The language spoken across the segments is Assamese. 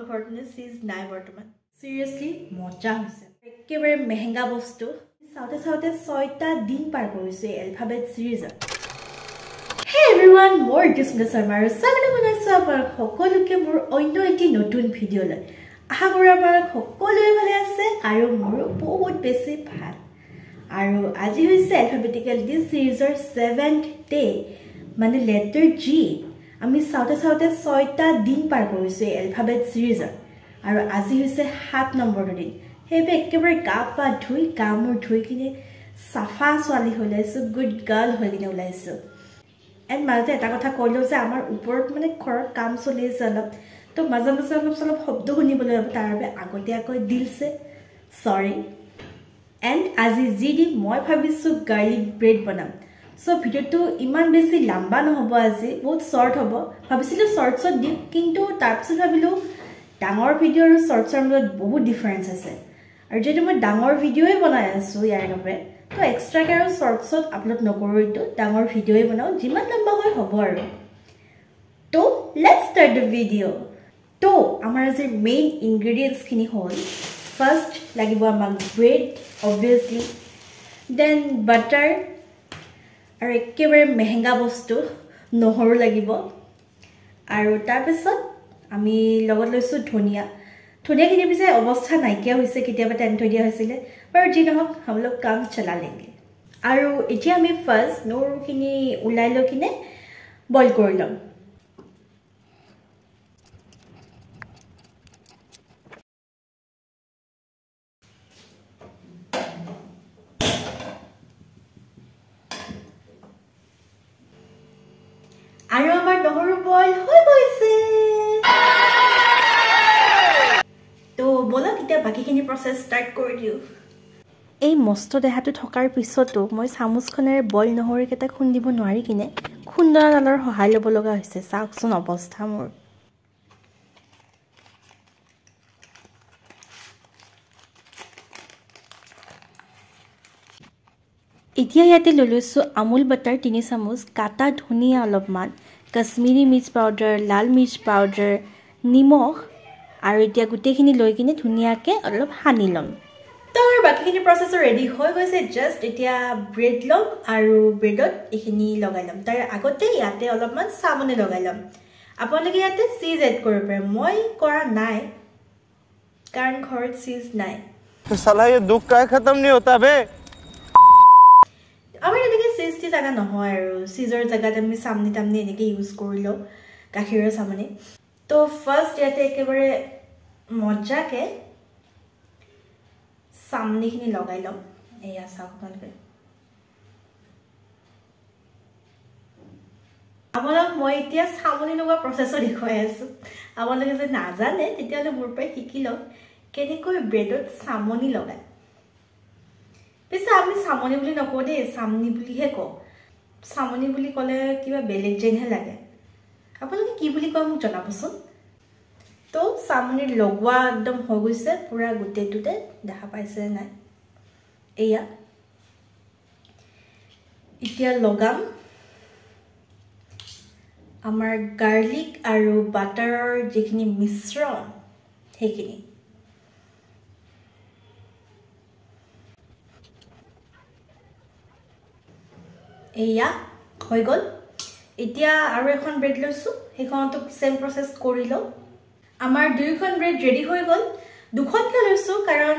ঘৰতনে চিজ নাই বৰ্তমান সিৰিয়াসলি মজা হৈছে একেবাৰে মেহেঙ্গা বস্তু সাউতে 6টা দিন পাৰ কৰিছে এলফাবেট সিৰিজত হে এভৰিওয়ান মোৰ ডিসপ্লে শৰ্মাৰ স্বাগত জনাইছো আপোনাক সকলোকে মোৰ অন্য এটি নতুন ভিডিঅ'লৈ আশা কৰো আপোনালোক সকলোৱে ভালে আছে আৰু মোৰ বহুত বেছি ভাল আৰু আজি হৈছে এলফাবেটিক্যাল ডি সিৰিজৰ 7th ডে মানে লেটাৰ জি আমি সাউতে 6টা দিন পাৰ কৰিছে এলফাবেট সিৰিজত আৰু আজি হৈছে 7 নম্বৰ দিন হেবে একেবাৰে গা ধুই কামুৰ ধুই কিনে সাফা ছোৱালী হলাইছো গুড গাৰ্ল হৈ কিনে ওলাইছো এণ্ড মাজতে এটা কথা কৈলো যে আমাৰ ওপৰত মানে ঘৰত কাম চলি আছে অলপ তো মাজে মাজে অলপ শব্দ শুনিবলৈ হ'ব তাৰ বাবে আগতীয়াকৈ দিলছে সৰি এণ্ড আজি যি দিন মই ভাবিছো গাৰ্লিক ব্ৰেড বনাম সো ভিডিওটো ইমান বেছি লম্বা নহব আজি বহুত শৰ্ট হ'ব ভাবিছিলো শৰ্টছত দিম কিন্তু তাৰপিছত ভাবিলো ডাঙৰ ভিডিও আৰু শৰ্টছৰ মাজত বহুত ডিফাৰেন্স আছে আৰু যেটো মই ডাঙৰ ভিডিওই বনাই আছো ইয়াৰ বাবে তো এক্সট্ৰাকে আৰু শৰ্টছত আপলোড নকৰো ইটো ডাঙৰ ভিডিওই বনাও যিমান লম্বা হয় হ'ব আৰু তো লেটস ষ্টাৰ্ট দ্য ভিডিও তো আমাৰ আজি মেইন ইনগ্ৰেডিয়েন্টছ খিনি হ'ল ফাৰ্স্ট লাগিব আমাক ব্ৰেড obviously দেন বাটাৰ আৰু একেবাৰে মেহেঙ্গা বস্তু নহৰু লাগিব আৰু তাৰপিছত আমি লগত লৈছো ধনিয়া খিনি পিছে অৱস্থা নাইকিয়া হৈছে কেতিয়াবা টেন থৈ দিয়া হৈছিলে বাৰু যি নহওক हमलोग কাম চলা লেংগে আৰু এতিয়া আমি ফাৰ্স্ট নহৰুখিনি উলাই লৈ কিনে বইল কৰি লম আৰু আমাৰ নহৰু বইল হৈ গৈছে তো বলা কিটা বাকিখিনি প্ৰসেস স্টাৰ্ট কৰি দিও এই মস্ত দেহাটো থকাৰ পিছতো মই চামুচখনেৰে বইল নহৰু কেটা খুন্দিব নোৱাৰি কিনে খুন্দনা ডালৰ সহায় ল'ব লগা হৈছে চাওকচোন অৱস্থা মোৰ এতিয়া ইয়াতে ললৈছো আমুল বাটাৰ 3 চামুচ কাটা ধনিয়া অলপমান কাশ্মীৰী মিৰ্চ পাউডাৰ লাল মিৰ্চ পাউডাৰ নিমখ আৰু এতিয়া গুটেখিনি লৈ কিনে ধুনিয়াকে অলপ হানি লম तर বাকিখিনি প্ৰসেস ৰেডি হৈ গৈছে জাস্ট এতিয়া ব্ৰেড লম আৰু ব্ৰেডত এখিনি লগাই লম তাৰ আগতে ইয়াতে অলপমান সামনে লগাই লম আপোনালোকে ইয়াতে চিজ এড কৰিব পাৰে মই কৰা নাই কাৰণ ঘৰত চিজ নাই तो साला ये दुख का खत्म नहीं होता बे আমাৰ এনেকে চিজটি জাগা নহয় আৰু চিজৰ জাগাত আমি সামনে তামনে এনেকে ইউজ কৰিলো গাখীৰৰ সামনে তো ফাৰ্স্ট ইয়াতে একেবাৰে মজাকে সামনেখিনি লগাই লম এয়া চাওকমানকে আপোনাক মই এতিয়া সামনে লগা প্ৰসেসৰ দেখুৱাই আছো আপোনালোকে যে নাজানে তেতিয়ালে মোৰ পৰা শিকি লওক কেনেকৈ ব্ৰেডত সামনি লগায় পিছে আমি সামনি বুলি নকও দে সামনি বুলিহে কও সামনি বুলি কলে কিবা বেলেগ যেনহে লাগে আপোনালোকে কি বুলি কয় মোক জনাবচোন তো সামনি লগোৱা একদম হৈ গৈছে পুৰা গুটেটোতে দেখা পাইছে নাই এয়া এতিয়া লগাম আমাৰ গাৰ্লিক আৰু বাটাৰৰ যিখিনি মিশ্ৰণ সেইখিনি এয়া হৈ গল এতিয়া আৰু এখন ব্ৰেড লৈছো সেইখনটো সেম প্ৰসেস কৰিলো আমাৰ দুইখন ব্ৰেড ৰেডি হৈ গল দুখন কে লৈছো কাৰণ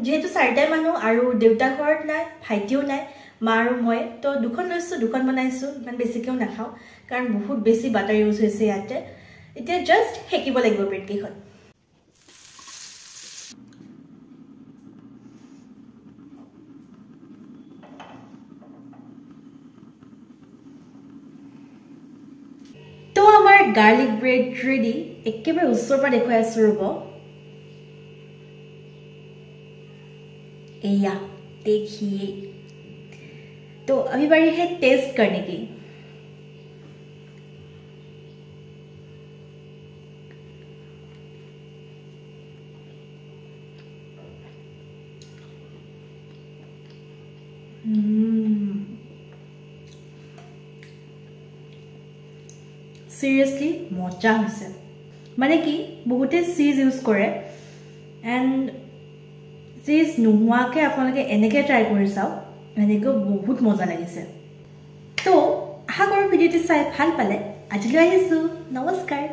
যেহেতু 4টা মানুহ আৰু দেউতা ঘৰত নাই ভাইটিও নাই মা আৰু মই তো দুখন লৈছো দুখন বনাইছো ইমান বেছিকেও নাখাও কাৰণ বহুত বেছি বাটাৰ ইউজ হৈছে ইয়াতে এতিয়া জাস্ট হেকিব লাগিব ব্ৰেড কেখন তো আমাৰ গাৰ্লিক ব্ৰেড ৰেডি একেবাৰে উচ্চৰ পৰা দেখুৱাই আছো ৰব एया देखिए तो अभी बारी है टेस्ट करने की सीरियसली मजा হৈছে মানে কি বহুতে চিজ ইউজ কৰে এণ্ড চিজ নোহোৱাকৈ আপোনালোকে এনেকৈ ট্ৰাই কৰি চাওক এনেকৈ বহুত মজা লাগিছে তো আশা কৰোঁ ভিডিঅ'টো চাই ভাল পালে আজিলৈ আহিছোঁ নমস্কাৰ